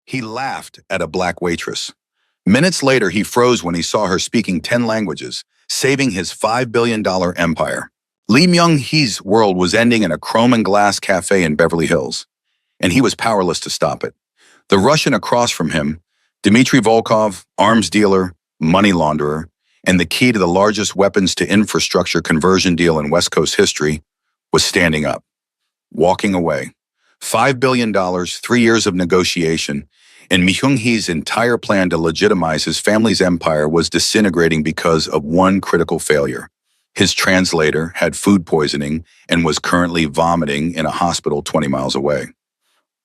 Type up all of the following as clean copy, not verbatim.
He laughed at a black waitress. Minutes later, he froze when he saw her speaking 10 languages, saving his $5 billion empire. Lee Myung-hee's world was ending in a chrome and glass cafe in Beverly Hills, and he was powerless to stop it. The Russian across from him, Dmitry Volkov, arms dealer, money launderer, and the key to the largest weapons-to-infrastructure conversion deal in West Coast history, was standing up, walking away. $5 billion, 3 years of negotiation, and Myung-hee's entire plan to legitimize his family's empire was disintegrating because of one critical failure. His translator had food poisoning and was currently vomiting in a hospital 20 miles away.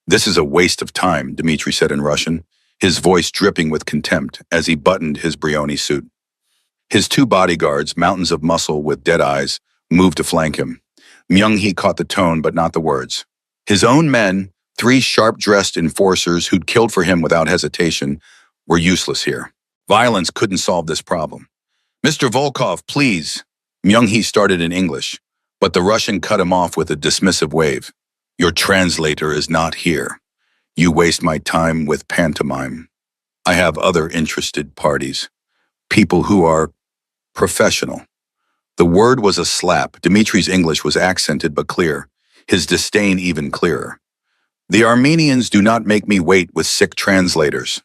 "This is a waste of time," Dmitry said in Russian, his voice dripping with contempt as he buttoned his Brioni suit. His two bodyguards, mountains of muscle with dead eyes, moved to flank him. Myung-hee caught the tone but not the words. His own men, 3 sharp-dressed enforcers who'd killed for him without hesitation, were useless here. Violence couldn't solve this problem. "Mr. Volkov, please," Myung-hee started in English, but the Russian cut him off with a dismissive wave. "Your translator is not here. You waste my time with pantomime. I have other interested parties, people who are professional." The word was a slap. Dmitry's English was accented but clear, his disdain even clearer. "The Armenians do not make me wait with sick translators."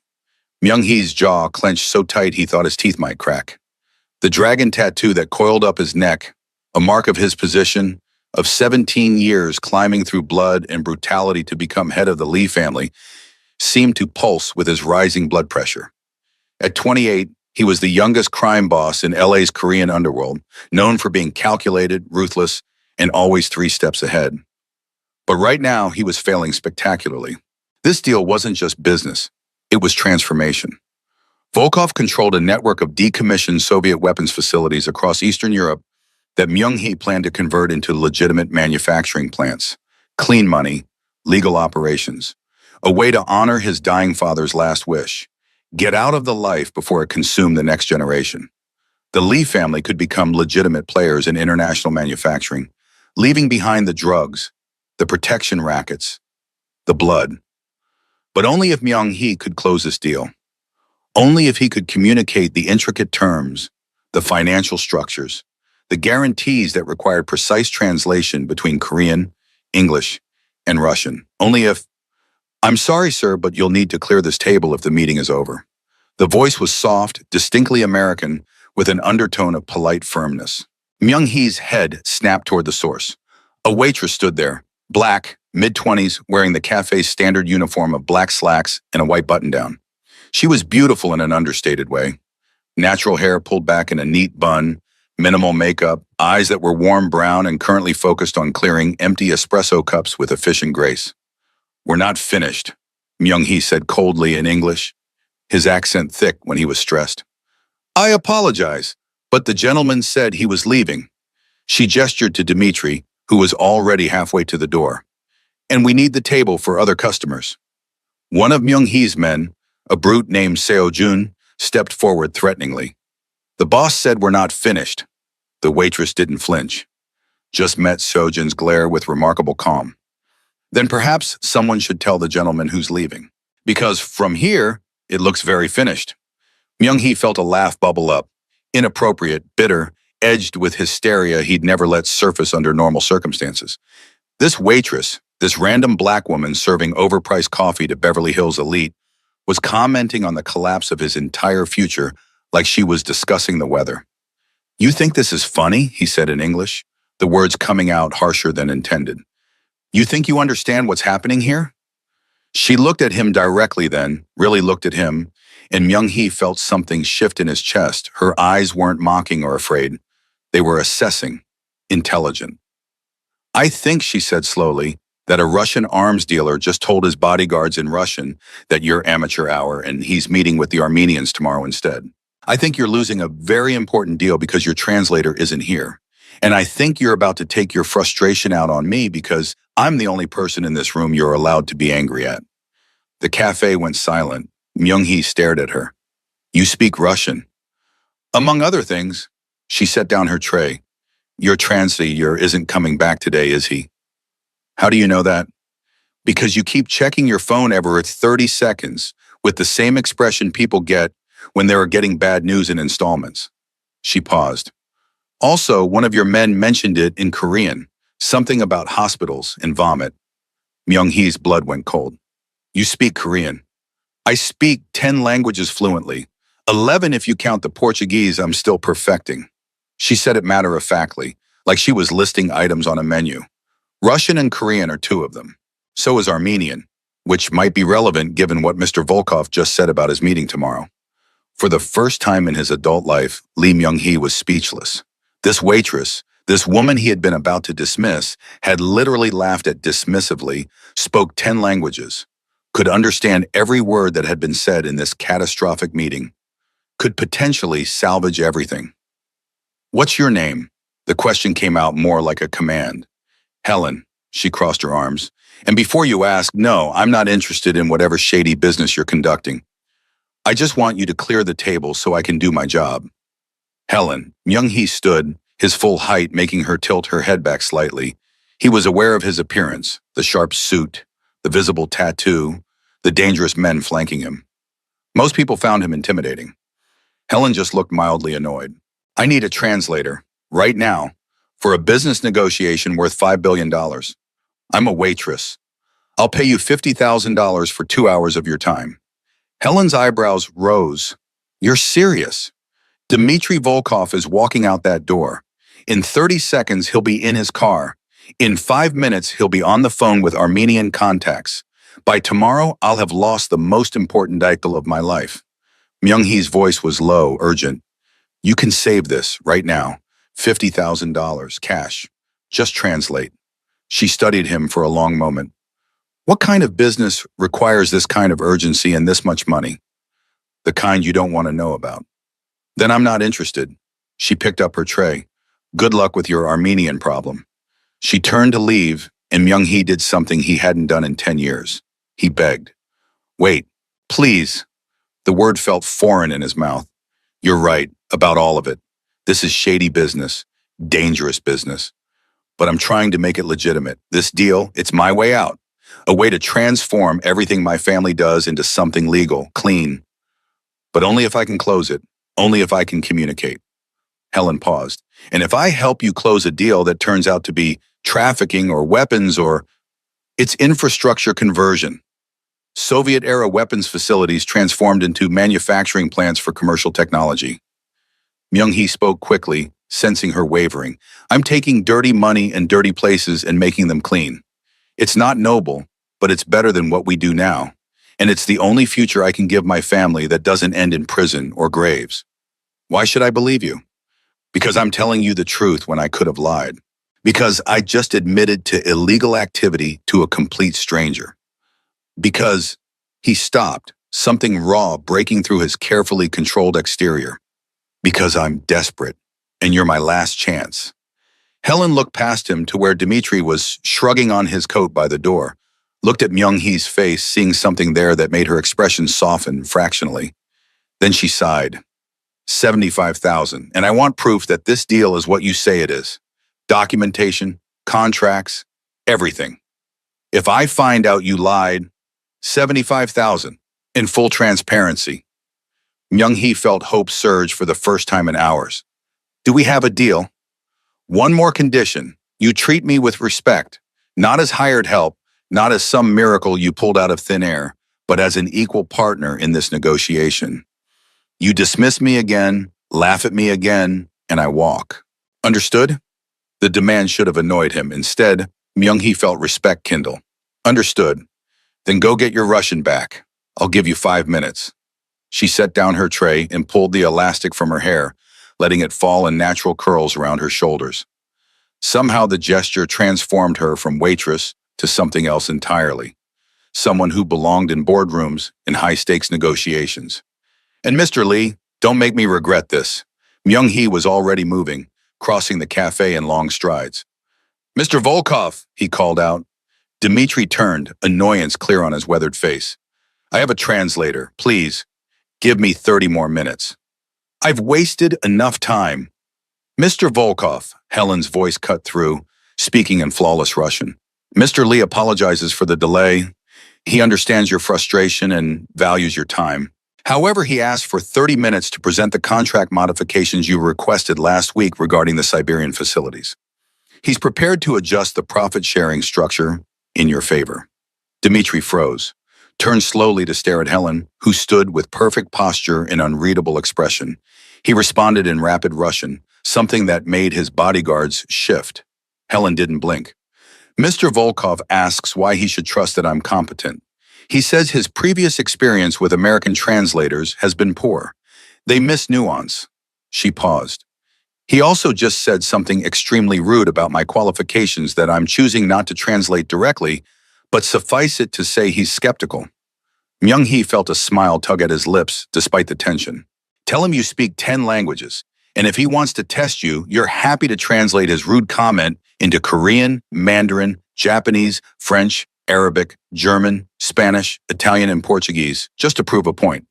Myung-hee's jaw clenched so tight he thought his teeth might crack. The dragon tattoo that coiled up his neck, a mark of his position, of 17 years climbing through blood and brutality to become head of the Lee family, seemed to pulse with his rising blood pressure. At 28, he was the youngest crime boss in LA's Korean underworld, known for being calculated, ruthless, and always 3 steps ahead. But right now, he was failing spectacularly. This deal wasn't just business, it was transformation. Volkov controlled a network of decommissioned Soviet weapons facilities across Eastern Europe that Myung-hee planned to convert into legitimate manufacturing plants, clean money, legal operations, a way to honor his dying father's last wish: get out of the life before it consumed the next generation. The Lee family could become legitimate players in international manufacturing, leaving behind the drugs, the protection rackets, the blood. But only if Myung-hee could close this deal. Only if he could communicate the intricate terms, the financial structures, the guarantees that required precise translation between Korean, English, and Russian. Only if, "I'm sorry, sir, but you'll need to clear this table if the meeting is over." The voice was soft, distinctly American, with an undertone of polite firmness. Myung-hee's head snapped toward the source. A waitress stood there, black, mid-20s, wearing the cafe's standard uniform of black slacks and a white button-down. She was beautiful in an understated way. Natural hair pulled back in a neat bun, minimal makeup, eyes that were warm brown and currently focused on clearing empty espresso cups with efficient grace. "We're not finished," Myung-hee said coldly in English, his accent thick when he was stressed. "I apologize, but the gentleman said he was leaving." She gestured to Dmitry, who was already halfway to the door. "And we need the table for other customers." One of Myung-hee's men, a brute named Seo-jun, stepped forward threateningly. "The boss said we're not finished." The waitress didn't flinch, just met Seo-jun's glare with remarkable calm. "Then perhaps someone should tell the gentleman who's leaving. Because from here, it looks very finished." Myung-hee felt a laugh bubble up, inappropriate, bitter, edged with hysteria he'd never let surface under normal circumstances. This waitress, this random black woman serving overpriced coffee to Beverly Hills elite, was commenting on the collapse of his entire future like she was discussing the weather. "You think this is funny?" he said in English, the words coming out harsher than intended. "You think you understand what's happening here?" She looked at him directly then, really looked at him, and Myung-hee felt something shift in his chest. Her eyes weren't mocking or afraid. They were assessing, intelligent. "I think," she said slowly, "that a Russian arms dealer just told his bodyguards in Russian that you're amateur hour and he's meeting with the Armenians tomorrow instead. I think you're losing a very important deal because your translator isn't here. And I think you're about to take your frustration out on me because I'm the only person in this room you're allowed to be angry at." The cafe went silent. Myung-hee stared at her. "You speak Russian." "Among other things." She set down her tray. "Your translator isn't coming back today, is he?" "How do you know that?" Because you keep checking your phone every 30 seconds with the same expression people get when they are getting bad news in installments. She paused. Also, one of your men mentioned it in Korean, something about hospitals and vomit. Myung-hee's blood went cold. You speak Korean. I speak 10 languages fluently, 11 if you count the Portuguese I'm still perfecting. She said it matter-of-factly, like she was listing items on a menu. Russian and Korean are two of them. So is Armenian, which might be relevant given what Mr. Volkov just said about his meeting tomorrow. For the first time in his adult life, Lee Myung-hee was speechless. This waitress, this woman he had been about to dismiss, had literally laughed at dismissively, spoke 10 languages, could understand every word that had been said in this catastrophic meeting, could potentially salvage everything. What's your name? The question came out more like a command. Helen, she crossed her arms. And before you ask, no, I'm not interested in whatever shady business you're conducting. I just want you to clear the table so I can do my job. Helen, Myung-hee stood, his full height making her tilt her head back slightly. He was aware of his appearance, the sharp suit, the visible tattoo, the dangerous men flanking him. Most people found him intimidating. Helen just looked mildly annoyed. I need a translator, right now, for a business negotiation worth $5 billion. I'm a waitress. I'll pay you $50,000 for 2 hours of your time. Helen's eyebrows rose. You're serious? Dmitry Volkov is walking out that door. In 30 seconds, he'll be in his car. In 5 minutes, he'll be on the phone with Armenian contacts. By tomorrow, I'll have lost the most important dactyl of my life. Myung-hee's voice was low, urgent. You can save this right now. $50,000, cash. Just translate. She studied him for a long moment. What kind of business requires this kind of urgency and this much money? The kind you don't want to know about. Then I'm not interested. She picked up her tray. Good luck with your Armenian problem. She turned to leave, and Myung-hee did something he hadn't done in 10 years. He begged. Wait, please. The word felt foreign in his mouth. You're right, about all of it. This is shady business, dangerous business. But I'm trying to make it legitimate. This deal, it's my way out. A way to transform everything my family does into something legal, clean. But only if I can close it, only if I can communicate. Helen paused. And if I help you close a deal that turns out to be trafficking or weapons or it's infrastructure conversion. Soviet-era weapons facilities transformed into manufacturing plants for commercial technology. Myung-hee spoke quickly, sensing her wavering. I'm taking dirty money and dirty places and making them clean. It's not noble, but it's better than what we do now. And it's the only future I can give my family that doesn't end in prison or graves. Why should I believe you? Because I'm telling you the truth when I could have lied. Because I just admitted to illegal activity to a complete stranger. Because he stopped, something raw breaking through his carefully controlled exterior. Because I'm desperate, and you're my last chance. Helen looked past him to where Dmitry was shrugging on his coat by the door, looked at Myung-hee's face, seeing something there that made her expression soften fractionally. Then she sighed. 75,000, and I want proof that this deal is what you say it is. Documentation, contracts, everything. If I find out you lied, 75,000, in full transparency. Myung-hee felt hope surge for the first time in hours. Do we have a deal? One more condition. You treat me with respect, not as hired help, not as some miracle you pulled out of thin air, but as an equal partner in this negotiation. You dismiss me again, laugh at me again, and I walk. Understood? The demand should have annoyed him. Instead, Myung-hee felt respect kindle. Understood. Then go get your Russian back. I'll give you 5 minutes. She set down her tray and pulled the elastic from her hair, letting it fall in natural curls around her shoulders. Somehow the gesture transformed her from waitress to something else entirely. Someone who belonged in boardrooms and high-stakes negotiations. And Mr. Lee, don't make me regret this. Myung-hee was already moving, crossing the cafe in long strides. Mr. Volkov, he called out. Dmitry turned, annoyance clear on his weathered face. I have a translator, please. Give me 30 more minutes. I've wasted enough time. Mr. Volkov, Helen's voice cut through, speaking in flawless Russian. Mr. Lee apologizes for the delay. He understands your frustration and values your time. However, he asked for 30 minutes to present the contract modifications you requested last week regarding the Siberian facilities. He's prepared to adjust the profit-sharing structure in your favor. Dmitri froze, turned slowly to stare at Helen, who stood with perfect posture and unreadable expression. He responded in rapid Russian, something that made his bodyguards shift. Helen didn't blink. Mr. Volkov asks why he should trust that I'm competent. He says his previous experience with American translators has been poor. They miss nuance. She paused. He also just said something extremely rude about my qualifications that I'm choosing not to translate directly, but suffice it to say he's skeptical. Myung-hee felt a smile tug at his lips despite the tension. Tell him you speak 10 languages, and if he wants to test you, you're happy to translate his rude comment into Korean, Mandarin, Japanese, French, Arabic, German, Spanish, Italian, and Portuguese, just to prove a point.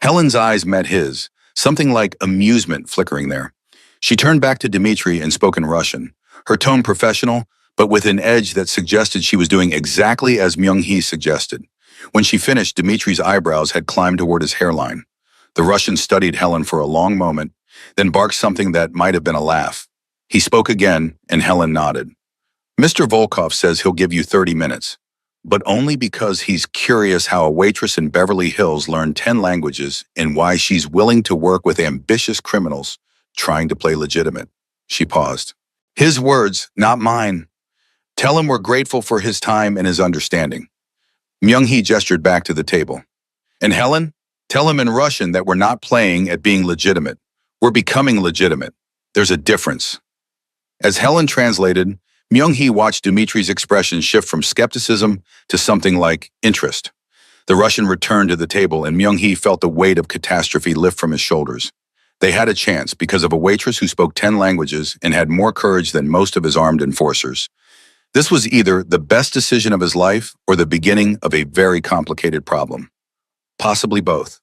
Helen's eyes met his, something like amusement flickering there. She turned back to Dmitri and spoke in Russian, her tone professional, but with an edge that suggested she was doing exactly as Myung-hee suggested. When she finished, Dmitri's eyebrows had climbed toward his hairline. The Russian studied Helen for a long moment, then barked something that might have been a laugh. He spoke again, and Helen nodded. Mr. Volkov says he'll give you 30 minutes, but only because he's curious how a waitress in Beverly Hills learned 10 languages and why she's willing to work with ambitious criminals trying to play legitimate. She paused. His words, not mine. Tell him we're grateful for his time and his understanding. Myung-hee gestured back to the table. And Helen, tell him in Russian that we're not playing at being legitimate. We're becoming legitimate. There's a difference. As Helen translated, Myung-hee watched Dmitri's expression shift from skepticism to something like interest. The Russian returned to the table, and Myung-hee felt the weight of catastrophe lift from his shoulders. They had a chance because of a waitress who spoke 10 languages and had more courage than most of his armed enforcers. This was either the best decision of his life or the beginning of a very complicated problem. Possibly both.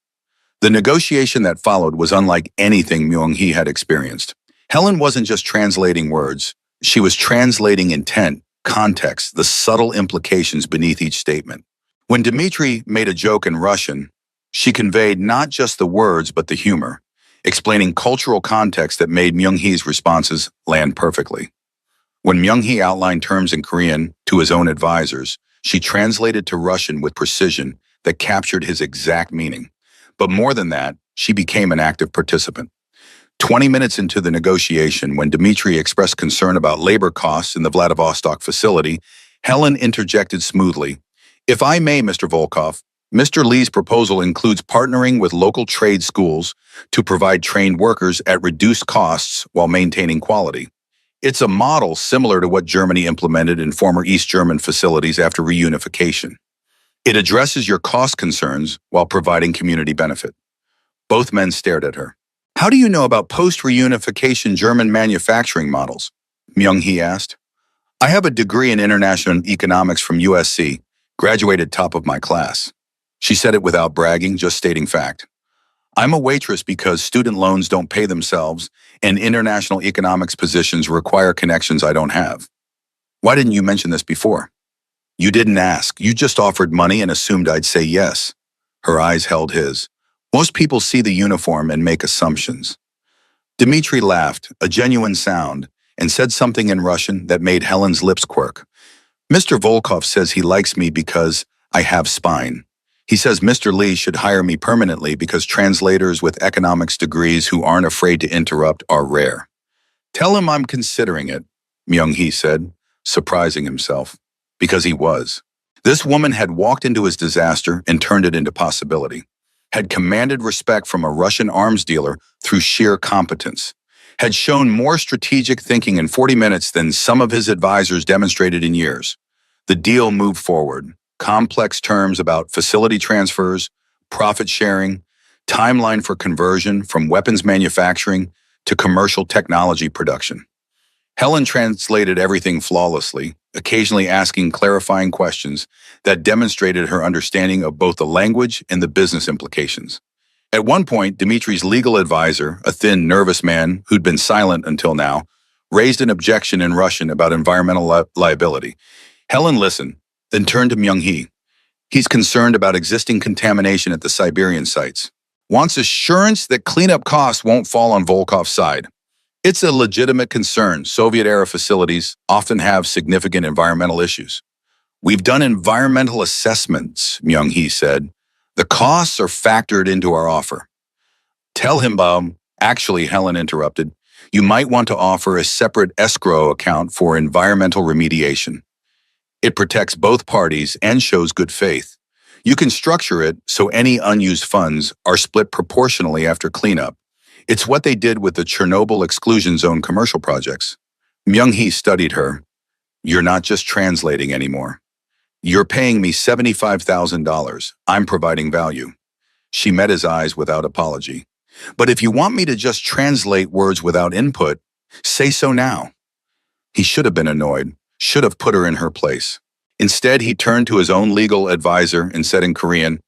The negotiation that followed was unlike anything Myung-hee had experienced. Helen wasn't just translating words. She was translating intent, context, the subtle implications beneath each statement. When Dmitri made a joke in Russian, she conveyed not just the words but the humor, explaining cultural context that made Myung-hee's responses land perfectly. When Myung-hee outlined terms in Korean to his own advisors, she translated to Russian with precision that captured his exact meaning. But more than that, she became an active participant. 20 minutes into the negotiation, when Dmitri expressed concern about labor costs in the Vladivostok facility, Helen interjected smoothly. If I may, Mr. Volkov, Mr. Lee's proposal includes partnering with local trade schools to provide trained workers at reduced costs while maintaining quality. It's a model similar to what Germany implemented in former East German facilities after reunification. It addresses your cost concerns while providing community benefit. Both men stared at her. How do you know about post-reunification German manufacturing models? Myung-hee asked. I have a degree in international economics from USC, graduated top of my class. She said it without bragging, just stating fact. I'm a waitress because student loans don't pay themselves and international economics positions require connections I don't have. Why didn't you mention this before? You didn't ask. You just offered money and assumed I'd say yes. Her eyes held his. Most people see the uniform and make assumptions. Dmitri laughed, a genuine sound, and said something in Russian that made Helen's lips quirk. Mr. Volkov says he likes me because I have spine. He says Mr. Lee should hire me permanently because translators with economics degrees who aren't afraid to interrupt are rare. Tell him I'm considering it, Myung-hee said, surprising himself, because he was. This woman had walked into his disaster and turned it into possibility, had commanded respect from a Russian arms dealer through sheer competence, had shown more strategic thinking in 40 minutes than some of his advisors demonstrated in years. The deal moved forward. Complex terms about facility transfers, profit sharing, timeline for conversion from weapons manufacturing to commercial technology production. Helen translated everything flawlessly, occasionally asking clarifying questions that demonstrated her understanding of both the language and the business implications. At one point, Dmitri's legal advisor, a thin, nervous man who'd been silent until now, raised an objection in Russian about environmental liability. Helen listened, then turned to Myung-hee. He's concerned about existing contamination at the Siberian sites. Wants assurance that cleanup costs won't fall on Volkov's side. It's a legitimate concern. Soviet-era facilities often have significant environmental issues. We've done environmental assessments, Myung-hee said. The costs are factored into our offer. Tell him, actually, Helen interrupted, you might want to offer a separate escrow account for environmental remediation. It protects both parties and shows good faith. You can structure it so any unused funds are split proportionally after cleanup. It's what they did with the Chernobyl exclusion zone commercial projects. Myung-hee studied her. You're not just translating anymore. You're paying me $75,000. I'm providing value. She met his eyes without apology. But if you want me to just translate words without input, say so now. He should have been annoyed, should have put her in her place. Instead, he turned to his own legal advisor and said in Korean,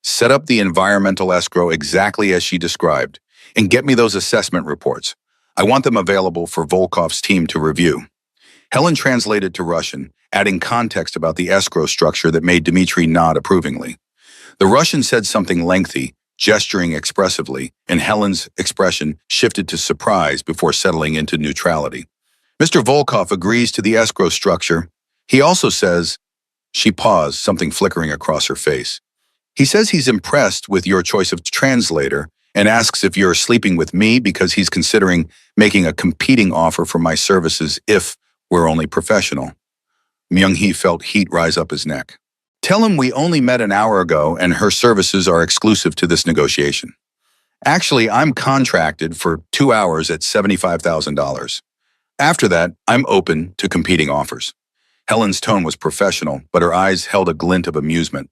set up the environmental escrow exactly as she described, and get me those assessment reports. I want them available for Volkov's team to review. Helen translated to Russian, adding context about the escrow structure that made Dmitry nod approvingly. The Russian said something lengthy, gesturing expressively, and Helen's expression shifted to surprise before settling into neutrality. Mr. Volkov agrees to the escrow structure. He also says, she paused, something flickering across her face. He says he's impressed with your choice of translator and asks if you're sleeping with me because he's considering making a competing offer for my services if we're only professional. Myung-hee felt heat rise up his neck. Tell him we only met an hour ago and her services are exclusive to this negotiation. Actually, I'm contracted for 2 hours at $75,000. After that, I'm open to competing offers. Helen's tone was professional, but her eyes held a glint of amusement.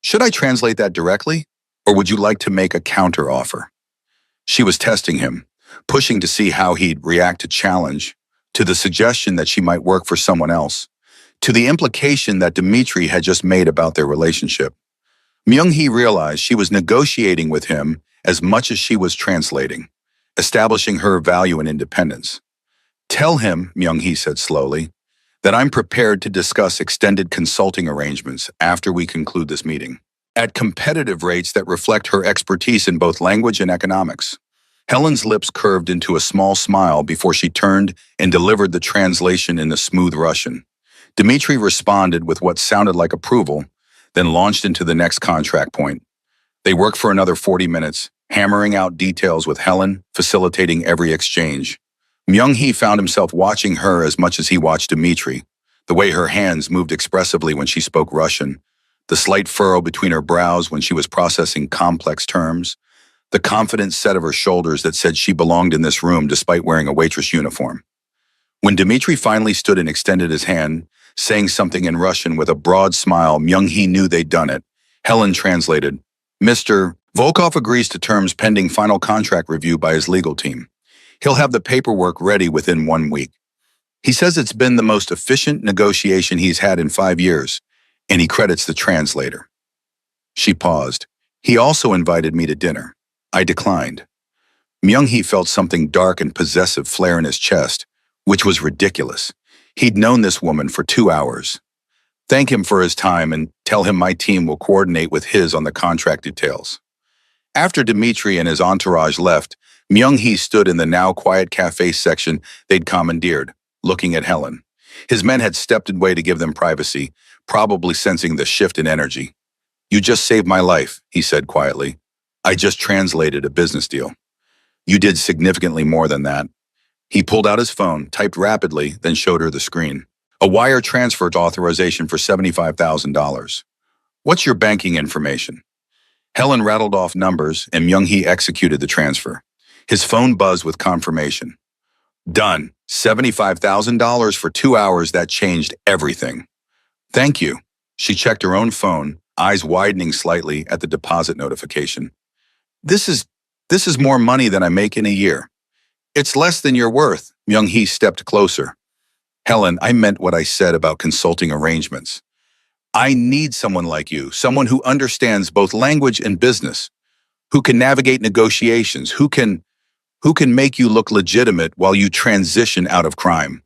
Should I translate that directly, or would you like to make a counter offer? She was testing him, pushing to see how he'd react to challenge, to the suggestion that she might work for someone else, to the implication that Dmitry had just made about their relationship. Myung-hee realized she was negotiating with him as much as she was translating, establishing her value and independence. Tell him, Myung-hee said slowly, that I'm prepared to discuss extended consulting arrangements after we conclude this meeting, at competitive rates that reflect her expertise in both language and economics. Helen's lips curved into a small smile before she turned and delivered the translation in a smooth Russian. Dmitry responded with what sounded like approval, then launched into the next contract point. They worked for another 40 minutes, hammering out details with Helen, facilitating every exchange. Myung-hee found himself watching her as much as he watched Dmitry, the way her hands moved expressively when she spoke Russian, the slight furrow between her brows when she was processing complex terms, the confident set of her shoulders that said she belonged in this room despite wearing a waitress uniform. When Dmitry finally stood and extended his hand, saying something in Russian with a broad smile, Myung-hee knew they'd done it. Helen translated, Mr. Volkov agrees to terms pending final contract review by his legal team. He'll have the paperwork ready within 1 week. He says it's been the most efficient negotiation he's had in 5 years, and he credits the translator. She paused. He also invited me to dinner. I declined. Myung-hee felt something dark and possessive flare in his chest, which was ridiculous. He'd known this woman for 2 hours. Thank him for his time and tell him my team will coordinate with his on the contract details. After Dmitry and his entourage left, Myung-hee stood in the now quiet cafe section they'd commandeered, looking at Helen. His men had stepped away to give them privacy, probably sensing the shift in energy. You just saved my life, he said quietly. I just translated a business deal. You did significantly more than that. He pulled out his phone, typed rapidly, then showed her the screen. A wire transfer authorization for $75,000. What's your banking information? Helen rattled off numbers, and Myung-hee executed the transfer. His phone buzzed with confirmation. Done. $75,000 for 2 hours. That changed everything. Thank you. She checked her own phone, eyes widening slightly at the deposit notification. This is more money than I make in a year. It's less than you're worth. Myung-hee stepped closer. Helen, I meant what I said about consulting arrangements. I need someone like you, someone who understands both language and business, who can navigate negotiations, who can make you look legitimate while you transition out of crime.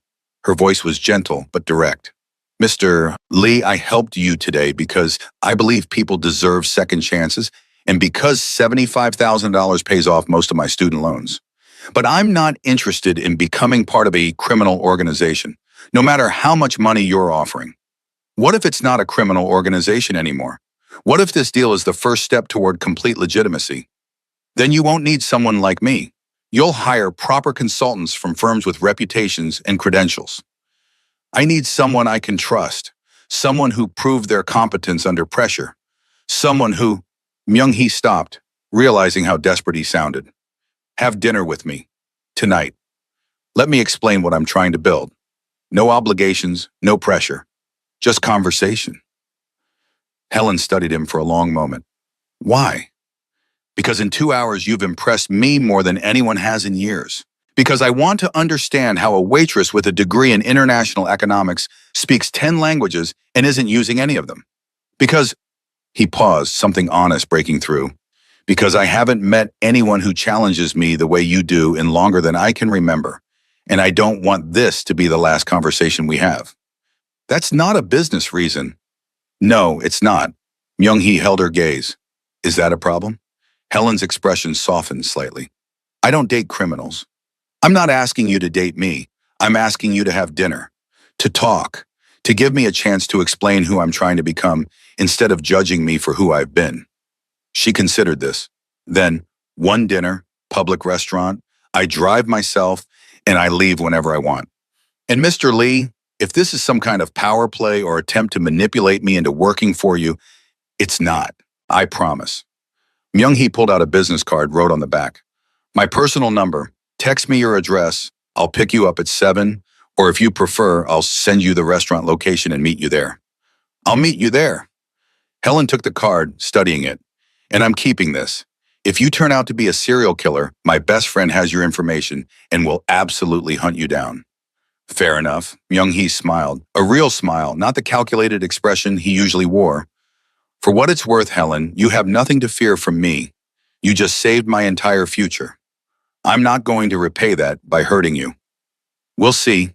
Her voice was gentle but direct. Mr. Lee, I helped you today because I believe people deserve second chances and because $75,000 pays off most of my student loans. But I'm not interested in becoming part of a criminal organization, no matter how much money you're offering. What if it's not a criminal organization anymore? What if this deal is the first step toward complete legitimacy? Then you won't need someone like me. You'll hire proper consultants from firms with reputations and credentials. I need someone I can trust, someone who proved their competence under pressure, someone who— Myung-hee stopped, realizing how desperate he sounded. Have dinner with me. Tonight. Let me explain what I'm trying to build. No obligations, no pressure. Just conversation. Helen studied him for a long moment. Why? Because in 2 hours you've impressed me more than anyone has in years. Because I want to understand how a waitress with a degree in international economics speaks 10 languages and isn't using any of them. Because— he paused, something honest breaking through. Because I haven't met anyone who challenges me the way you do in longer than I can remember. And I don't want this to be the last conversation we have. That's not a business reason. No, it's not. Myung-hee held her gaze. Is that a problem? Helen's expression softened slightly. I don't date criminals. I'm not asking you to date me. I'm asking you to have dinner, to talk, to give me a chance to explain who I'm trying to become instead of judging me for who I've been. She considered this. Then, one dinner, public restaurant, I drive myself, and I leave whenever I want. And Mr. Lee, if this is some kind of power play or attempt to manipulate me into working for you, it's not. I promise. Myung-hee pulled out a business card, wrote on the back. My personal number. Text me your address. I'll pick you up at 7, or if you prefer, I'll send you the restaurant location and meet you there. I'll meet you there. Helen took the card, studying it. And I'm keeping this. If you turn out to be a serial killer, my best friend has your information and will absolutely hunt you down. Fair enough. Myung-hee smiled. A real smile, not the calculated expression he usually wore. For what it's worth, Helen, you have nothing to fear from me. You just saved my entire future. I'm not going to repay that by hurting you. We'll see.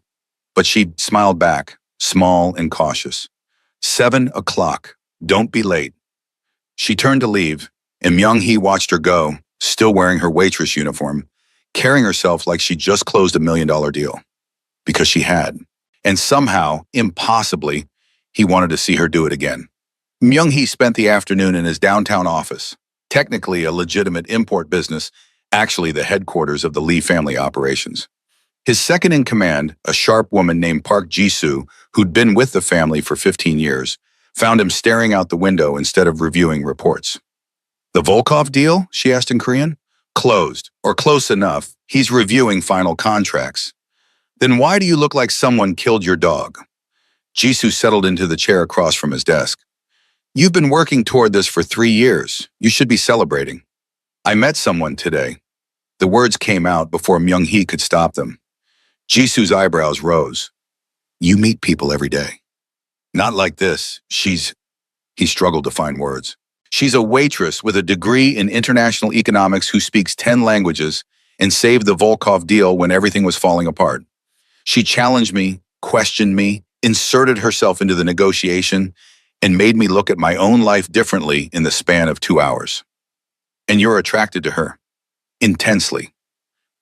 But she smiled back, small and cautious. 7 o'clock. Don't be late. She turned to leave, and Myung-hee watched her go, still wearing her waitress uniform, carrying herself like she just closed $1 million deal. Because she had. And somehow, impossibly, he wanted to see her do it again. Myung-hee spent the afternoon in his downtown office, technically a legitimate import business, actually the headquarters of the Lee family operations. His second-in-command, a sharp woman named Park Ji-soo, who'd been with the family for 15 years, found him staring out the window instead of reviewing reports. The Volkov deal? She asked in Korean. Closed, or close enough. He's reviewing final contracts. Then why do you look like someone killed your dog? Jisoo settled into the chair across from his desk. You've been working toward this for 3 years. You should be celebrating. I met someone today. The words came out before Myung-hee could stop them. Jisoo's eyebrows rose. You meet people every day. Not like this. He struggled to find words. She's a waitress with a degree in international economics who speaks 10 languages and saved the Volkov deal when everything was falling apart. She challenged me, questioned me, inserted herself into the negotiation, and made me look at my own life differently in the span of 2 hours. And you're attracted to her. Intensely.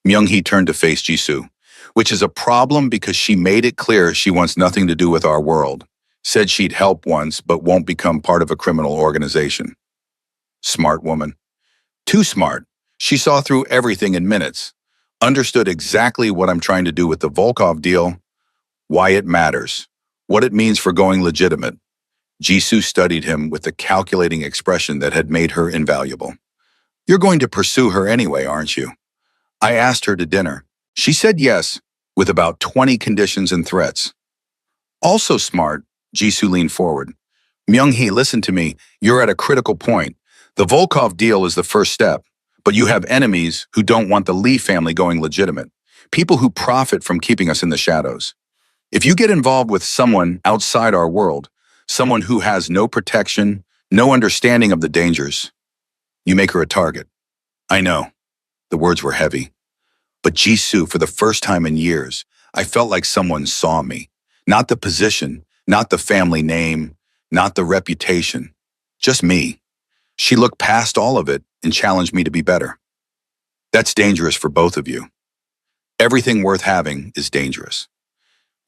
Myung-hee turned to face Jisoo, which is a problem because she made it clear she wants nothing to do with our world. Said she'd help once, but won't become part of a criminal organization. Smart woman. Too smart. She saw through everything in minutes. Understood exactly what I'm trying to do with the Volkov deal, why it matters, what it means for going legitimate. Jisoo studied him with the calculating expression that had made her invaluable. You're going to pursue her anyway, aren't you? I asked her to dinner. She said yes, with about 20 conditions and threats. Also smart, Jisoo leaned forward. Myung-hee, listen to me. You're at a critical point. The Volkov deal is the first step, but you have enemies who don't want the Lee family going legitimate. People who profit from keeping us in the shadows. If you get involved with someone outside our world, someone who has no protection, no understanding of the dangers, you make her a target. I know. The words were heavy. But Jisoo, for the first time in years, I felt like someone saw me. Not the position, Not the family name, not the reputation, just me. She looked past all of it and challenged me to be better. That's dangerous for both of you. Everything worth having is dangerous.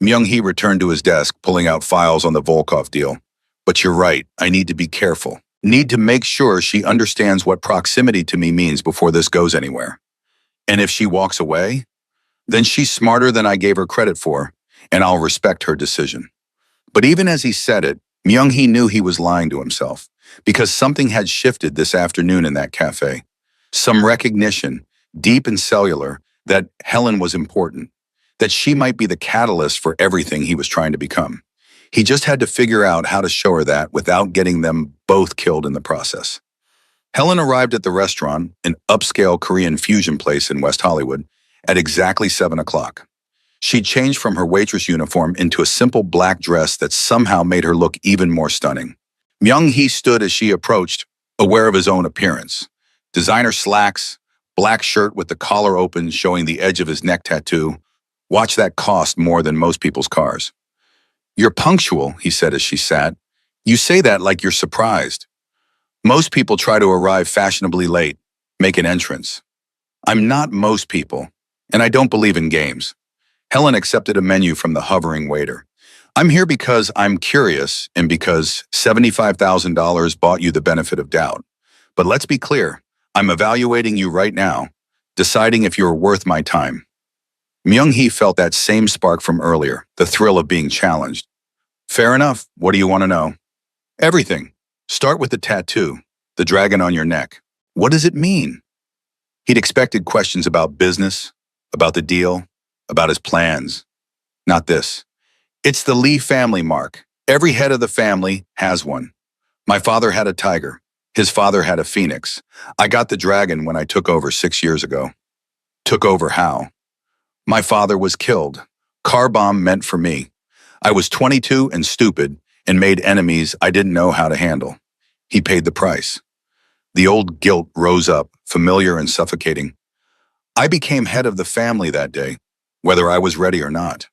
Myung-hee returned to his desk, pulling out files on the Volkov deal. But you're right, I need to be careful. Need to make sure she understands what proximity to me means before this goes anywhere. And if she walks away, then she's smarter than I gave her credit for, and I'll respect her decision. But even as he said it, Myung-hee knew he was lying to himself, because something had shifted this afternoon in that cafe. Some recognition, deep and cellular, that Helen was important, that she might be the catalyst for everything he was trying to become. He just had to figure out how to show her that without getting them both killed in the process. Helen arrived at the restaurant, an upscale Korean fusion place in West Hollywood, at exactly 7 o'clock. She changed from her waitress uniform into a simple black dress that somehow made her look even more stunning. Myung-hee stood as she approached, aware of his own appearance. Designer slacks, black shirt with the collar open showing the edge of his neck tattoo. Watch that cost more than most people's cars. You're punctual, he said as she sat. You say that like you're surprised. Most people try to arrive fashionably late, make an entrance. I'm not most people, and I don't believe in games. Helen accepted a menu from the hovering waiter. I'm here because I'm curious and because $75,000 bought you the benefit of doubt. But let's be clear, I'm evaluating you right now, deciding if you're worth my time. Myung-hee felt that same spark from earlier, the thrill of being challenged. Fair enough, what do you want to know? Everything. Start with the tattoo, the dragon on your neck. What does it mean? He'd expected questions about business, about the deal, about his plans. Not this. It's the Lee family mark. Every head of the family has one. My father had a tiger. His father had a phoenix. I got the dragon when I took over 6 years ago. Took over how? My father was killed. Car bomb meant for me. I was 22 and stupid and made enemies I didn't know how to handle. He paid the price. The old guilt rose up, familiar and suffocating. I became head of the family that day, whether I was ready or not.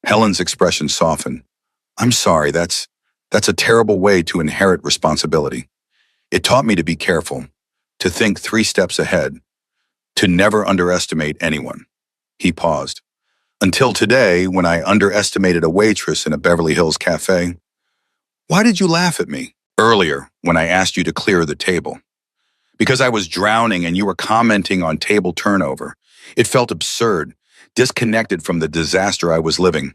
Helen's expression softened. I'm sorry, that's a terrible way to inherit responsibility. It taught me to be careful, to think 3 steps ahead, to never underestimate anyone. He paused. Until today, when I underestimated a waitress in a Beverly Hills cafe. Why did you laugh at me? Earlier, when I asked you to clear the table. Because I was drowning and you were commenting on table turnover. It felt absurd, disconnected from the disaster I was living.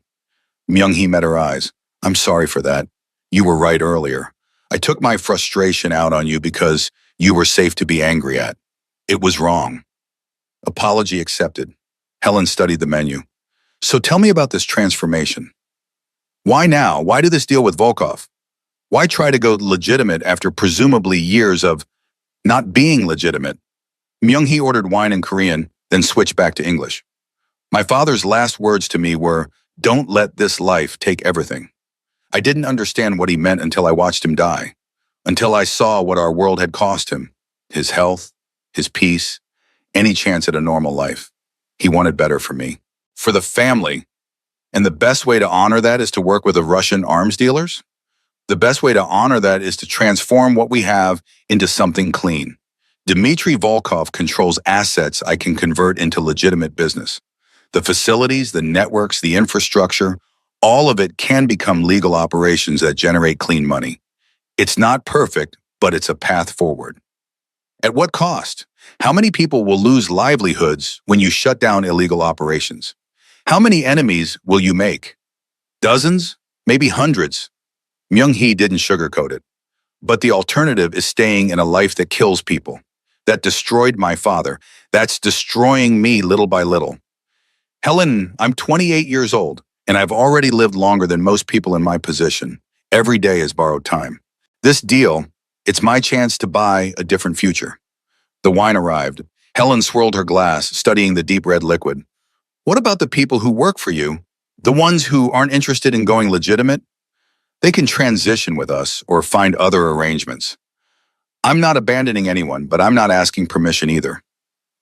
Myung-hee met her eyes. I'm sorry for that. You were right earlier. I took my frustration out on you because you were safe to be angry at. It was wrong. Apology accepted. Helen studied the menu. So tell me about this transformation. Why now? Why do this deal with Volkov? Why try to go legitimate after presumably years of not being legitimate? Myung-hee ordered wine in Korean, then switched back to English. My father's last words to me were, don't let this life take everything. I didn't understand what he meant until I watched him die, until I saw what our world had cost him, his health, his peace, any chance at a normal life. He wanted better for me, for the family. And the best way to honor that is to work with the Russian arms dealers? The best way to honor that is to transform what we have into something clean. Dmitry Volkov controls assets I can convert into legitimate business. The facilities, the networks, the infrastructure, all of it can become legal operations that generate clean money. It's not perfect, but it's a path forward. At what cost? How many people will lose livelihoods when you shut down illegal operations? How many enemies will you make? Dozens? Maybe hundreds? Myung-hee didn't sugarcoat it. But the alternative is staying in a life that kills people, that destroyed my father, that's destroying me little by little. Helen, I'm 28 years old, and I've already lived longer than most people in my position. Every day is borrowed time. This deal, it's my chance to buy a different future. The wine arrived. Helen swirled her glass, studying the deep red liquid. What about the people who work for you? The ones who aren't interested in going legitimate? They can transition with us or find other arrangements. I'm not abandoning anyone, but I'm not asking permission either.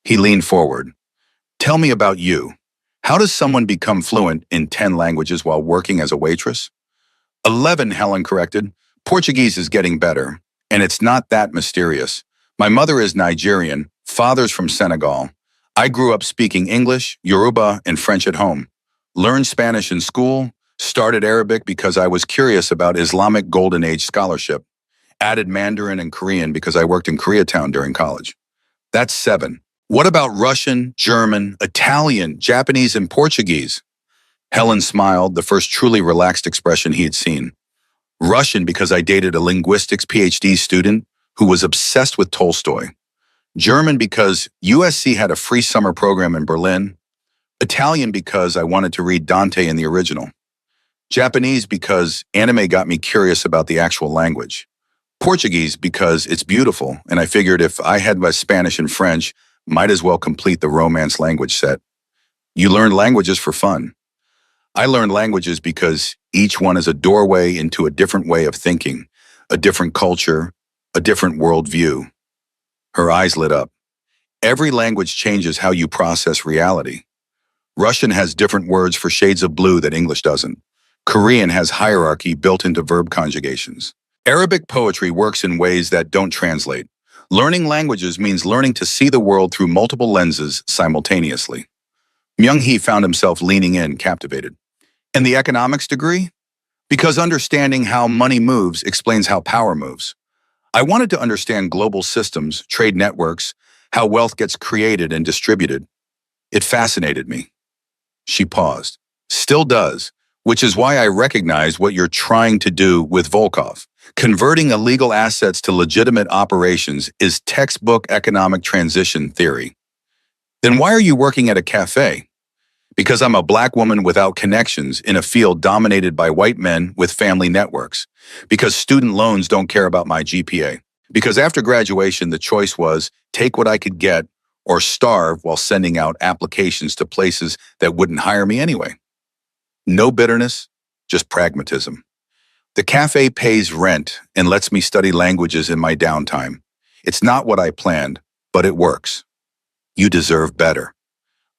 He leaned forward. Tell me about you. How does someone become fluent in 10 languages while working as a waitress? 11, Helen corrected. Portuguese is getting better, and it's not that mysterious. My mother is Nigerian, father's from Senegal. I grew up speaking English, Yoruba, and French at home. Learned Spanish in school, started Arabic because I was curious about Islamic Golden Age scholarship. Added Mandarin and Korean because I worked in Koreatown during college. That's 7. What about Russian, German, Italian, Japanese, and Portuguese? Helen smiled, the first truly relaxed expression he had seen. Russian because I dated a linguistics PhD student who was obsessed with Tolstoy. German because USC had a free summer program in Berlin. Italian because I wanted to read Dante in the original. Japanese because anime got me curious about the actual language. Portuguese because it's beautiful, and I figured if I had my Spanish and French, might as well complete the Romance language set. You learn languages for fun. I learned languages because each one is a doorway into a different way of thinking, a different culture, a different worldview. Her eyes lit up. Every language changes how you process reality. Russian has different words for shades of blue that English doesn't. Korean has hierarchy built into verb conjugations. Arabic poetry works in ways that don't translate. Learning languages means learning to see the world through multiple lenses simultaneously. Myung-hee found himself leaning in, captivated. And the economics degree? Because understanding how money moves explains how power moves. I wanted to understand global systems, trade networks, how wealth gets created and distributed. It fascinated me. She paused. Still does, which is why I recognize what you're trying to do with Volkov. Converting illegal assets to legitimate operations is textbook economic transition theory. Then why are you working at a cafe? Because I'm a black woman without connections in a field dominated by white men with family networks. Because student loans don't care about my GPA. Because after graduation, the choice was take what I could get or starve while sending out applications to places that wouldn't hire me anyway. No bitterness, just pragmatism. The cafe pays rent and lets me study languages in my downtime. It's not what I planned, but it works. You deserve better.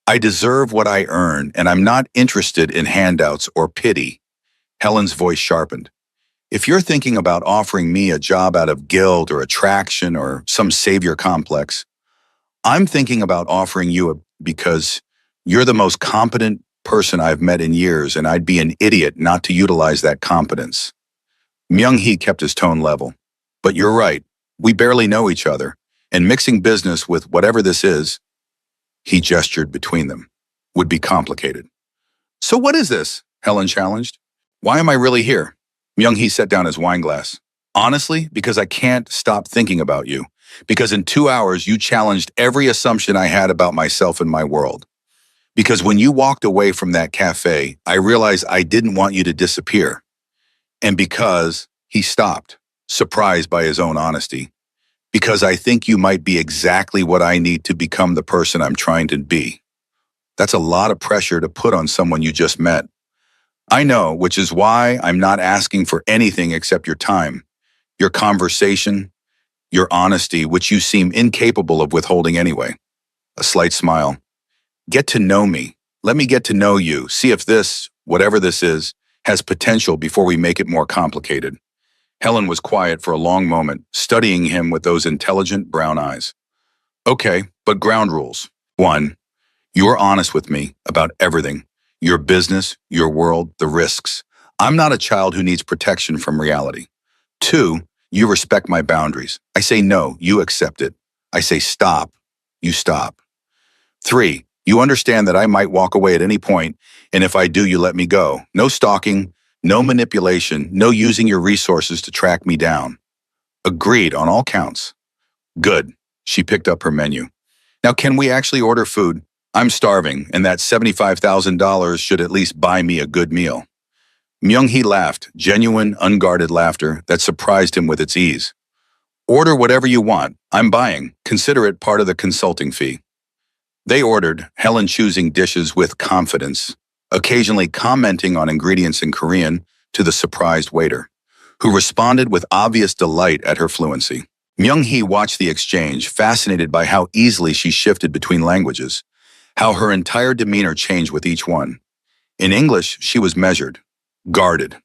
I deserve what I earn, and I'm not interested in handouts or pity. Helen's voice sharpened. If you're thinking about offering me a job out of guilt or attraction or some savior complex, I'm thinking about offering you because you're the most competent person I've met in years, and I'd be an idiot not to utilize that competence. Myung-hee kept his tone level. But you're right, we barely know each other, and mixing business with whatever this is, he gestured between them, would be complicated. So what is this? Helen challenged. Why am I really here? Myung-hee set down his wine glass. Honestly, because I can't stop thinking about you. Because in 2 hours, you challenged every assumption I had about myself and my world. Because when you walked away from that cafe, I realized I didn't want you to disappear. And because he stopped, surprised by his own honesty. Because I think you might be exactly what I need to become the person I'm trying to be. That's a lot of pressure to put on someone you just met. I know, which is why I'm not asking for anything except your time, your conversation, your honesty, which you seem incapable of withholding anyway. A slight smile. Get to know me. Let me get to know you. See if this, whatever this is, has potential before we make it more complicated. Helen was quiet for a long moment, studying him with those intelligent brown eyes. Okay, but ground rules. 1, you're honest with me about everything. Your business, your world, the risks. I'm not a child who needs protection from reality. 2, you respect my boundaries. I say no, you accept it. I say stop, you stop. 3, you understand that I might walk away at any point, and if I do, you let me go. No stalking, no manipulation, no using your resources to track me down. Agreed on all counts. Good. She picked up her menu. Now, can we actually order food? I'm starving, and that $75,000 should at least buy me a good meal. Myung-hee laughed, genuine, unguarded laughter that surprised him with its ease. Order whatever you want. I'm buying. Consider it part of the consulting fee. They ordered, Helen choosing dishes with confidence, occasionally commenting on ingredients in Korean to the surprised waiter, who responded with obvious delight at her fluency. Myung-hee watched the exchange, fascinated by how easily she shifted between languages, how her entire demeanor changed with each one. In English, she was measured, guarded.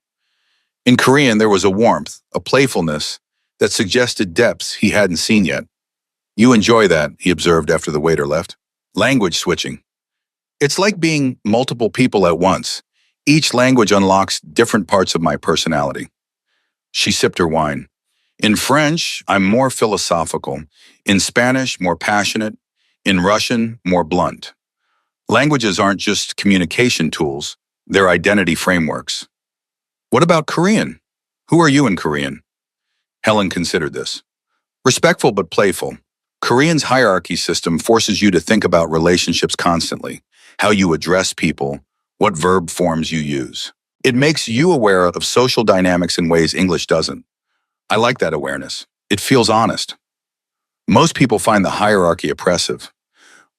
In Korean, there was a warmth, a playfulness that suggested depths he hadn't seen yet. You enjoy that, he observed after the waiter left. Language switching. It's like being multiple people at once. Each language unlocks different parts of my personality. She sipped her wine. In French, I'm more philosophical. In Spanish, more passionate. In Russian, more blunt. Languages aren't just communication tools, they're identity frameworks. What about Korean? Who are you in Korean? Helen considered this. Respectful but playful. Korean's hierarchy system forces you to think about relationships constantly, how you address people, what verb forms you use. It makes you aware of social dynamics in ways English doesn't. I like that awareness. It feels honest. Most people find the hierarchy oppressive.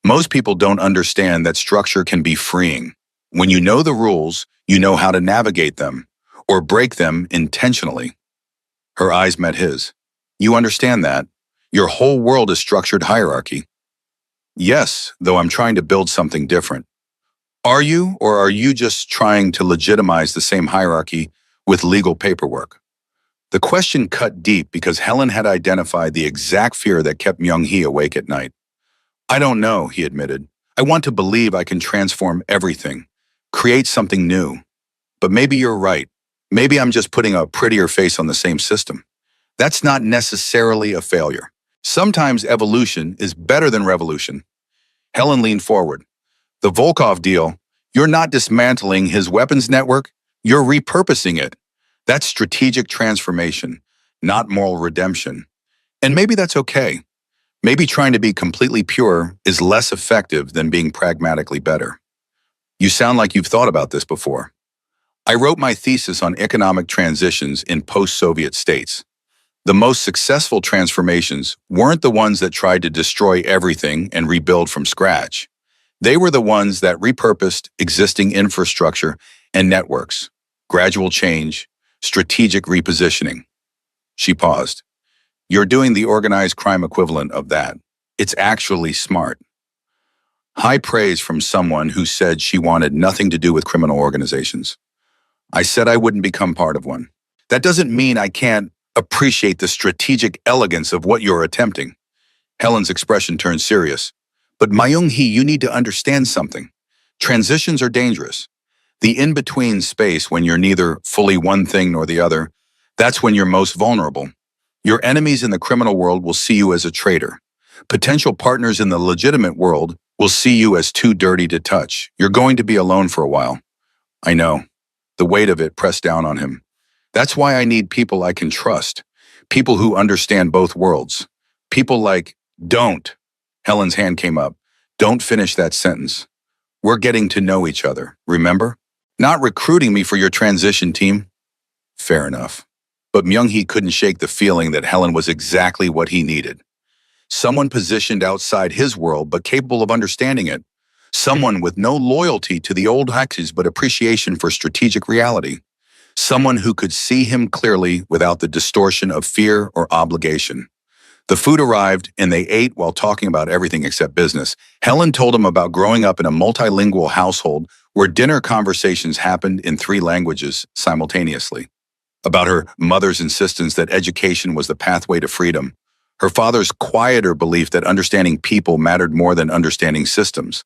Most people don't understand that structure can be freeing. When you know the rules, you know how to navigate them, or break them intentionally. Her eyes met his. You understand that? Your whole world is structured hierarchy. Yes, though I'm trying to build something different. Are you, or are you just trying to legitimize the same hierarchy with legal paperwork? The question cut deep because Helen had identified the exact fear that kept Myung-hee awake at night. I don't know, he admitted. I want to believe I can transform everything, create something new. But maybe you're right. Maybe I'm just putting a prettier face on the same system. That's not necessarily a failure. Sometimes evolution is better than revolution. Helen leaned forward. The Volkov deal, you're not dismantling his weapons network, you're repurposing it. That's strategic transformation, not moral redemption. And maybe that's okay. Maybe trying to be completely pure is less effective than being pragmatically better. You sound like you've thought about this before. I wrote my thesis on economic transitions in post-Soviet states. The most successful transformations weren't the ones that tried to destroy everything and rebuild from scratch. They were the ones that repurposed existing infrastructure and networks, gradual change, strategic repositioning. She paused. You're doing the organized crime equivalent of that. It's actually smart. High praise from someone who said she wanted nothing to do with criminal organizations. I said I wouldn't become part of one. That doesn't mean I can't appreciate the strategic elegance of what you're attempting. Helen's expression turned serious. But Myung-hee, you need to understand something. Transitions are dangerous. The in-between space when you're neither fully one thing nor the other, that's when you're most vulnerable. Your enemies in the criminal world will see you as a traitor. Potential partners in the legitimate world will see you as too dirty to touch. You're going to be alone for a while. I know. The weight of it pressed down on him. That's why I need people I can trust. People who understand both worlds. People like, don't. Helen's hand came up. Don't finish that sentence. We're getting to know each other, remember? Not recruiting me for your transition team. Fair enough. But Myung-hee couldn't shake the feeling that Helen was exactly what he needed. Someone positioned outside his world but capable of understanding it. Someone with no loyalty to the old hacks but appreciation for strategic reality. Someone who could see him clearly without the distortion of fear or obligation. The food arrived, and they ate while talking about everything except business. Helen told him about growing up in a multilingual household where dinner conversations happened in 3 languages simultaneously. About her mother's insistence that education was the pathway to freedom. Her father's quieter belief that understanding people mattered more than understanding systems.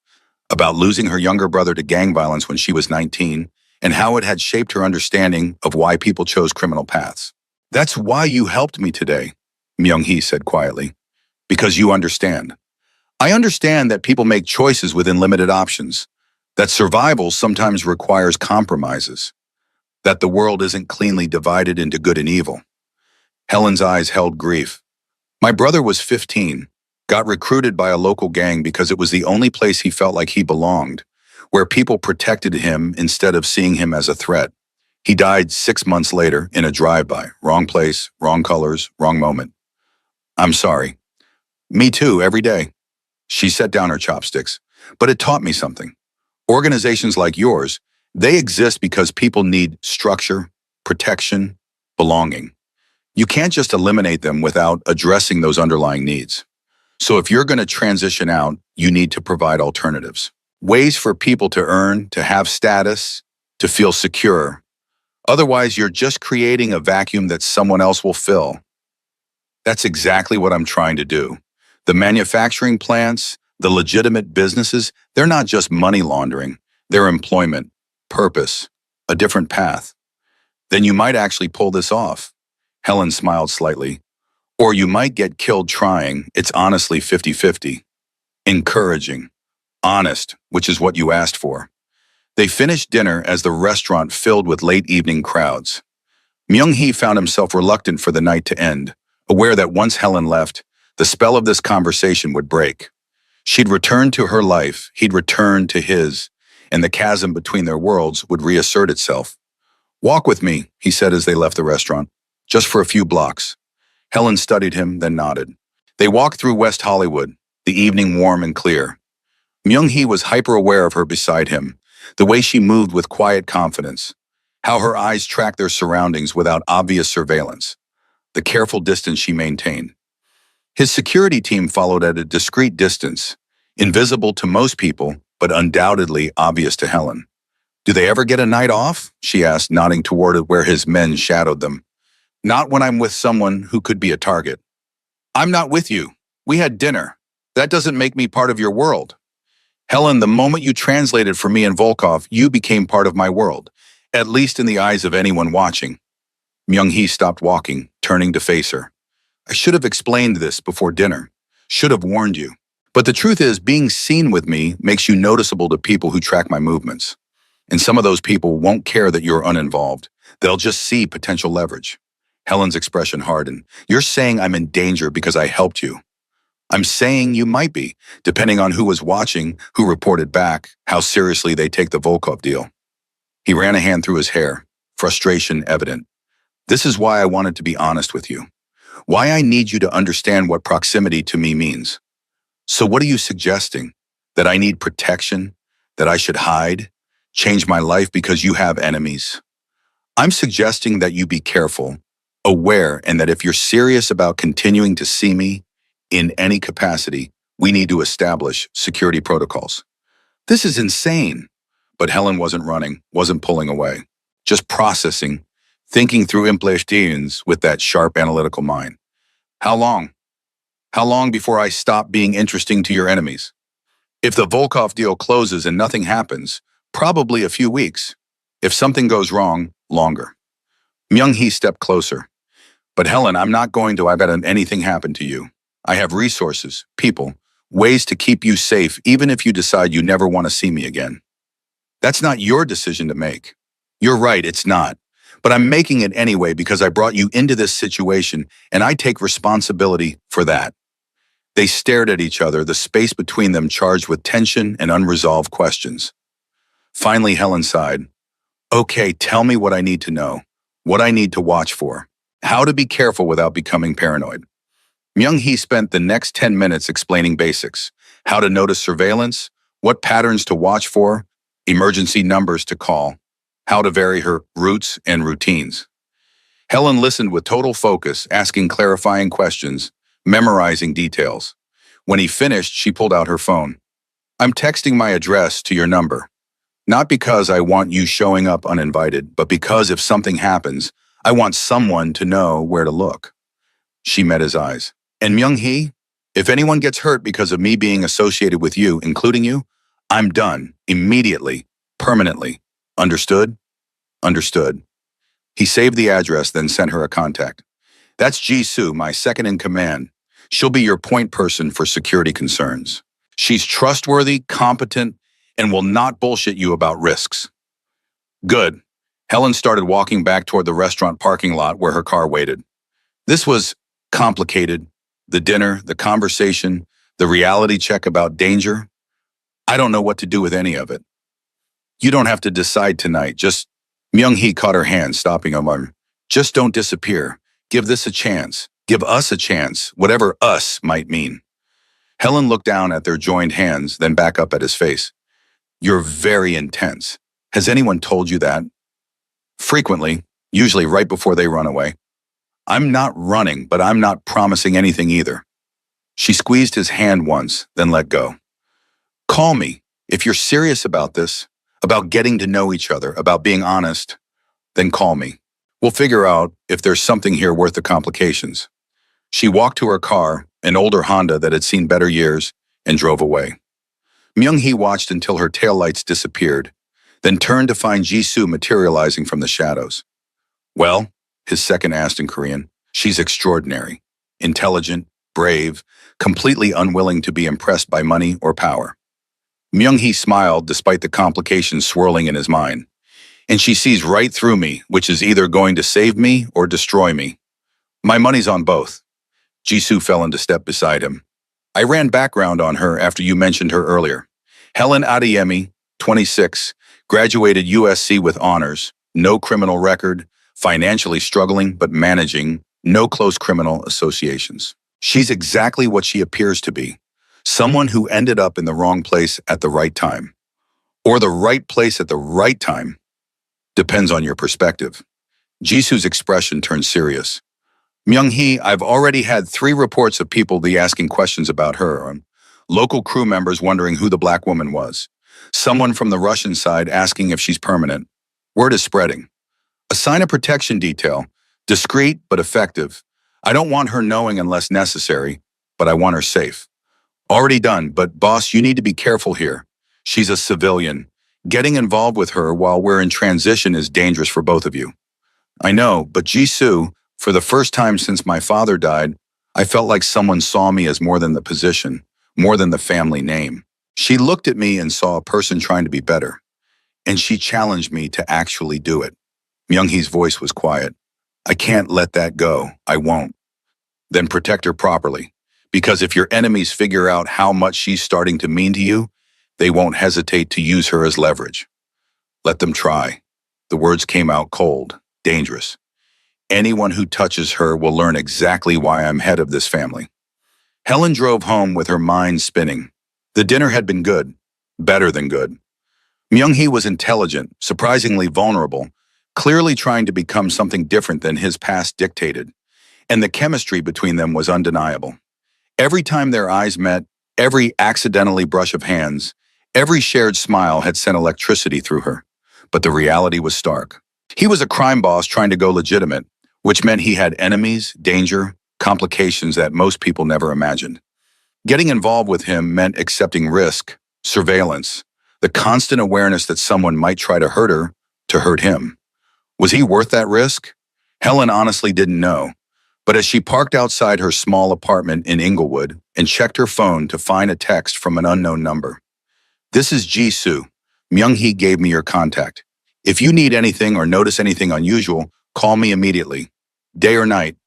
About losing her younger brother to gang violence when she was 19, and how it had shaped her understanding of why people chose criminal paths. That's why you helped me today, Myung-hee said quietly. Because you understand. I understand that people make choices within limited options, that survival sometimes requires compromises, that the world isn't cleanly divided into good and evil. Helen's eyes held grief. My brother was 15, got recruited by a local gang because it was the only place he felt like he belonged, where people protected him instead of seeing him as a threat. He died 6 months later in a drive-by. Wrong place, wrong colors, wrong moment. I'm sorry. Me too, every day. She set down her chopsticks. But it taught me something. Organizations like yours, they exist because people need structure, protection, belonging. You can't just eliminate them without addressing those underlying needs. So if you're going to transition out, you need to provide alternatives. Ways for people to earn, to have status, to feel secure. Otherwise, you're just creating a vacuum that someone else will fill. That's exactly what I'm trying to do. The manufacturing plants, the legitimate businesses, they're not just money laundering. They're employment, purpose, a different path. Then you might actually pull this off. Helen smiled slightly. Or you might get killed trying. It's honestly 50-50. Encouraging. Honest, which is what you asked for. They finished dinner as the restaurant filled with late evening crowds. Myung-hee found himself reluctant for the night to end, aware that once Helen left, the spell of this conversation would break. She'd return to her life, he'd return to his, and the chasm between their worlds would reassert itself. "Walk with me," he said as they left the restaurant, "just for a few blocks." Helen studied him, then nodded. They walked through West Hollywood, the evening warm and clear. Myung-hee was hyper-aware of her beside him, the way she moved with quiet confidence, how her eyes tracked their surroundings without obvious surveillance, the careful distance she maintained. His security team followed at a discreet distance, invisible to most people, but undoubtedly obvious to Helen. "Do they ever get a night off?" she asked, nodding toward where his men shadowed them. "Not when I'm with someone who could be a target." "I'm not with you. We had dinner. That doesn't make me part of your world." "Helen, the moment you translated for me and Volkov, you became part of my world, at least in the eyes of anyone watching." Myung-hee stopped walking, turning to face her. "I should have explained this before dinner. Should have warned you. But the truth is, being seen with me makes you noticeable to people who track my movements. And some of those people won't care that you're uninvolved. They'll just see potential leverage." Helen's expression hardened. "You're saying I'm in danger because I helped you." "I'm saying you might be, depending on who was watching, who reported back, how seriously they take the Volkov deal." He ran a hand through his hair, frustration evident. "This is why I wanted to be honest with you. Why I need you to understand what proximity to me means." "So what are you suggesting? That I need protection? That I should hide? Change my life because you have enemies?" "I'm suggesting that you be careful, aware, and that if you're serious about continuing to see me in any capacity, we need to establish security protocols." "This is insane." But Helen wasn't running, wasn't pulling away, just processing, thinking through implications with that sharp analytical mind. "How long? How long before I stop being interesting to your enemies?" "If the Volkov deal closes and nothing happens, probably a few weeks. If something goes wrong, longer." Myung-hee stepped closer. "But Helen, I'm not going to let anything happen to you. I have resources, people, ways to keep you safe even if you decide you never want to see me again." "That's not your decision to make." "You're right, it's not. But I'm making it anyway because I brought you into this situation and I take responsibility for that." They stared at each other, the space between them charged with tension and unresolved questions. Finally, Helen sighed. "Okay, tell me what I need to know, what I need to watch for, how to be careful without becoming paranoid." Myung-hee spent the next 10 minutes explaining basics, how to notice surveillance, what patterns to watch for, emergency numbers to call, how to vary her routes and routines. Helen listened with total focus, asking clarifying questions, memorizing details. When he finished, she pulled out her phone. "I'm texting my address to your number. Not because I want you showing up uninvited, but because if something happens, I want someone to know where to look." She met his eyes. "And Myung-hee, if anyone gets hurt because of me being associated with you, including you, I'm done, immediately, permanently. Understood?" "Understood." He saved the address, then sent her a contact. "That's Jisoo, my second in command. She'll be your point person for security concerns. She's trustworthy, competent, and will not bullshit you about risks." "Good." Helen started walking back toward the restaurant parking lot where her car waited. This was complicated. The dinner, the conversation, the reality check about danger. "I don't know what to do with any of it." "You don't have to decide tonight. Just..." Myung-hee caught her hand, stopping him. "Just don't disappear. Give this a chance. Give us a chance, whatever us might mean." Helen looked down at their joined hands, then back up at his face. "You're very intense. Has anyone told you that?" "Frequently, usually right before they run away." "I'm not running, but I'm not promising anything either." She squeezed his hand once, then let go. "Call me if you're serious about this, about getting to know each other, about being honest. Then call me. We'll figure out if there's something here worth the complications. She walked to her car, an older Honda that had seen better years, and drove away. Myung-hee watched until her taillights disappeared, then turned to find Jisoo materializing from the shadows. Well, his second asked in Korean, she's extraordinary, intelligent, brave, completely unwilling to be impressed by money or power. Myung-hee smiled despite the complications swirling in his mind. And she sees right through me, which is either going to save me or destroy me. My money's on both. Jisoo fell into step beside him. I ran background on her after you mentioned her earlier. Helen Adeyemi, 26, graduated USC with honors, no criminal record, financially struggling but managing, no close criminal associations. She's exactly what she appears to be, someone who ended up in the wrong place at the right time. Or the right place at the right time. Depends on your perspective. Jisoo's expression turned serious. Myung-hee, I've already had 3 reports of people asking questions about her. Local crew members wondering who the black woman was. Someone from the Russian side asking if she's permanent. Word is spreading. Assign a protection detail. Discreet but effective. I don't want her knowing unless necessary, but I want her safe. Already done, but boss, you need to be careful here. She's a civilian. Getting involved with her while we're in transition is dangerous for both of you. I know, but Jisoo, for the first time since my father died, I felt like someone saw me as more than the position, more than the family name. She looked at me and saw a person trying to be better, and she challenged me to actually do it. Myung-hee's voice was quiet. I can't let that go. I won't. Then protect her properly, because if your enemies figure out how much she's starting to mean to you, they won't hesitate to use her as leverage. Let them try. The words came out cold, dangerous. Anyone who touches her will learn exactly why I'm head of this family. Helen drove home with her mind spinning. The dinner had been good, better than good. Myung-hee was intelligent, surprisingly vulnerable, clearly trying to become something different than his past dictated, and the chemistry between them was undeniable. Every time their eyes met, every accidentally brush of hands, every shared smile had sent electricity through her. But the reality was stark. He was a crime boss trying to go legitimate, which meant he had enemies, danger, complications that most people never imagined. Getting involved with him meant accepting risk, surveillance, the constant awareness that someone might try to hurt her, to hurt him. Was he worth that risk? Helen honestly didn't know. But as she parked outside her small apartment in Inglewood and checked her phone to find a text from an unknown number. This is Jisoo. Myung-hee gave me your contact. If you need anything or notice anything unusual, call me immediately. Day or night.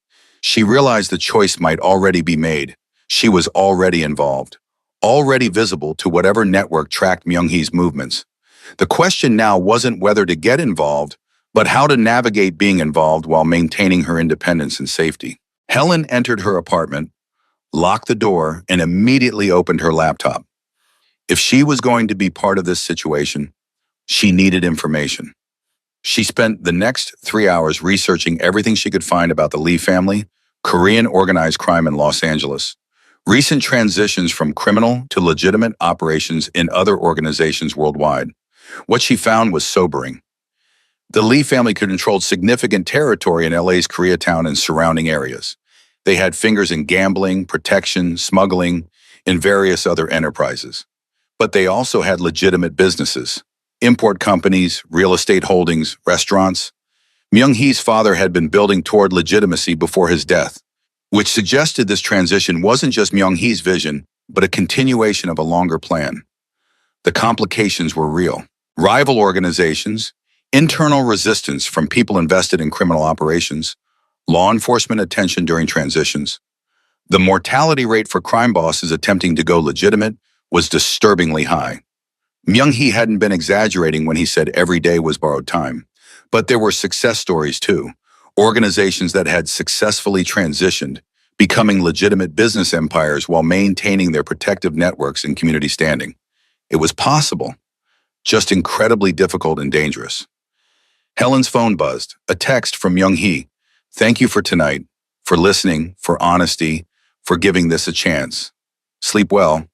She realized the choice might already be made. She was already involved, already visible to whatever network tracked Myung-hee's movements. The question now wasn't whether to get involved, but how to navigate being involved while maintaining her independence and safety. Helen entered her apartment, locked the door, and immediately opened her laptop. If she was going to be part of this situation, she needed information. She spent the next 3 hours researching everything she could find about the Lee family, Korean organized crime in Los Angeles, recent transitions from criminal to legitimate operations in other organizations worldwide. What she found was sobering. The Lee family controlled significant territory in LA's Koreatown and surrounding areas. They had fingers in gambling, protection, smuggling, and various other enterprises. But they also had legitimate businesses, import companies, real estate holdings, restaurants. Myung-hee's father had been building toward legitimacy before his death, which suggested this transition wasn't just Myung-hee's vision, but a continuation of a longer plan. The complications were real. Rival organizations, internal resistance from people invested in criminal operations, law enforcement attention during transitions. The mortality rate for crime bosses attempting to go legitimate was disturbingly high. Myung-hee hadn't been exaggerating when he said every day was borrowed time. But there were success stories too, organizations that had successfully transitioned, becoming legitimate business empires while maintaining their protective networks and community standing. It was possible, just incredibly difficult and dangerous. Helen's phone buzzed, a text from Myung-hee. Thank you for tonight, for listening, for honesty, for giving this a chance. Sleep well.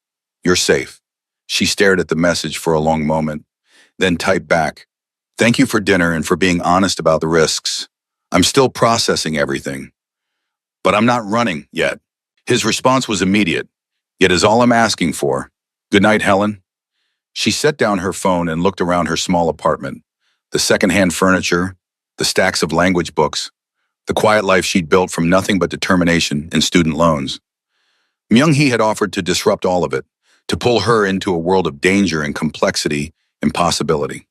You're safe. She stared at the message for a long moment, then typed back, Thank you for dinner and for being honest about the risks. I'm still processing everything, but I'm not running yet. His response was immediate, yet is all I'm asking for. Good night, Helen. She set down her phone and looked around her small apartment. The secondhand furniture, the stacks of language books, the quiet life she'd built from nothing but determination and student loans. Myung-hee had offered to disrupt all of it, to pull her into a world of danger and complexity and possibility.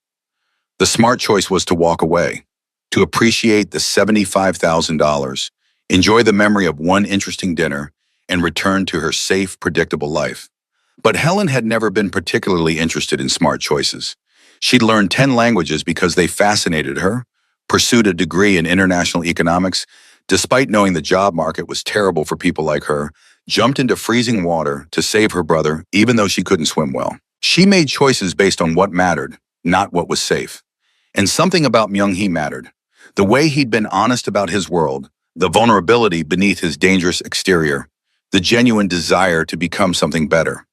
The smart choice was to walk away, to appreciate the $75,000, enjoy the memory of one interesting dinner, and return to her safe, predictable life. But Helen had never been particularly interested in smart choices. She'd learned 10 languages because they fascinated her, pursued a degree in international economics, despite knowing the job market was terrible for people like her, jumped into freezing water to save her brother, even though she couldn't swim well. She made choices based on what mattered, not what was safe. And something about Myung-hee mattered. The way he'd been honest about his world, the vulnerability beneath his dangerous exterior, the genuine desire to become something better.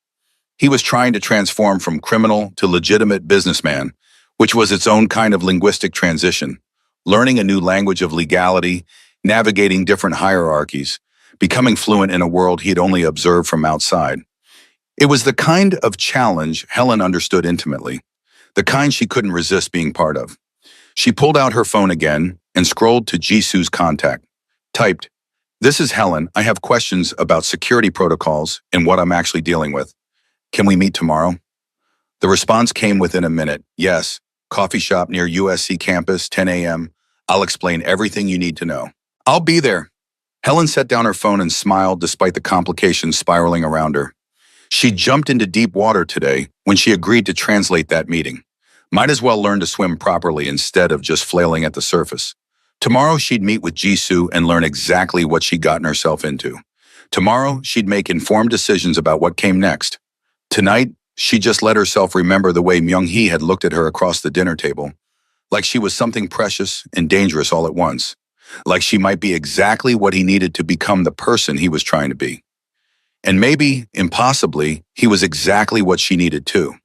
He was trying to transform from criminal to legitimate businessman, which was its own kind of linguistic transition, learning a new language of legality, navigating different hierarchies, becoming fluent in a world he'd only observed from outside. It was the kind of challenge Helen understood intimately, the kind she couldn't resist being part of. She pulled out her phone again and scrolled to Jisoo's contact. Typed, "This is Helen. I have questions about security protocols and what I'm actually dealing with. Can we meet tomorrow?" The response came within a minute. "Yes, coffee shop near USC campus, 10 a.m. I'll explain everything you need to know." "I'll be there." Helen set down her phone and smiled despite the complications spiraling around her. She jumped into deep water today when she agreed to translate that meeting. Might as well learn to swim properly instead of just flailing at the surface. Tomorrow she'd meet with Jisoo and learn exactly what she'd gotten herself into. Tomorrow she'd make informed decisions about what came next. Tonight, she just let herself remember the way Myung-hee had looked at her across the dinner table, like she was something precious and dangerous all at once, like she might be exactly what he needed to become the person he was trying to be. And maybe, impossibly, he was exactly what she needed too.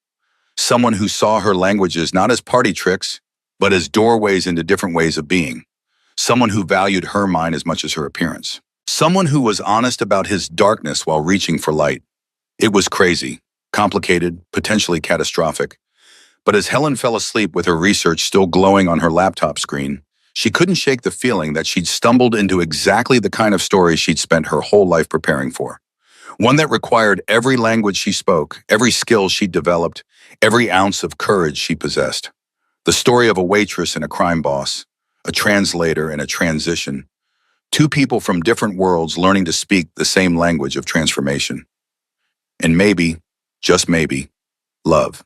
Someone who saw her languages not as party tricks, but as doorways into different ways of being. Someone who valued her mind as much as her appearance. Someone who was honest about his darkness while reaching for light. It was crazy, complicated, potentially catastrophic. But as Helen fell asleep with her research still glowing on her laptop screen, she couldn't shake the feeling that she'd stumbled into exactly the kind of story she'd spent her whole life preparing for. One that required every language she spoke, every skill she'd developed, every ounce of courage she possessed. The story of a waitress and a crime boss, a translator and a transition, two people from different worlds learning to speak the same language of transformation. And maybe, just maybe, love.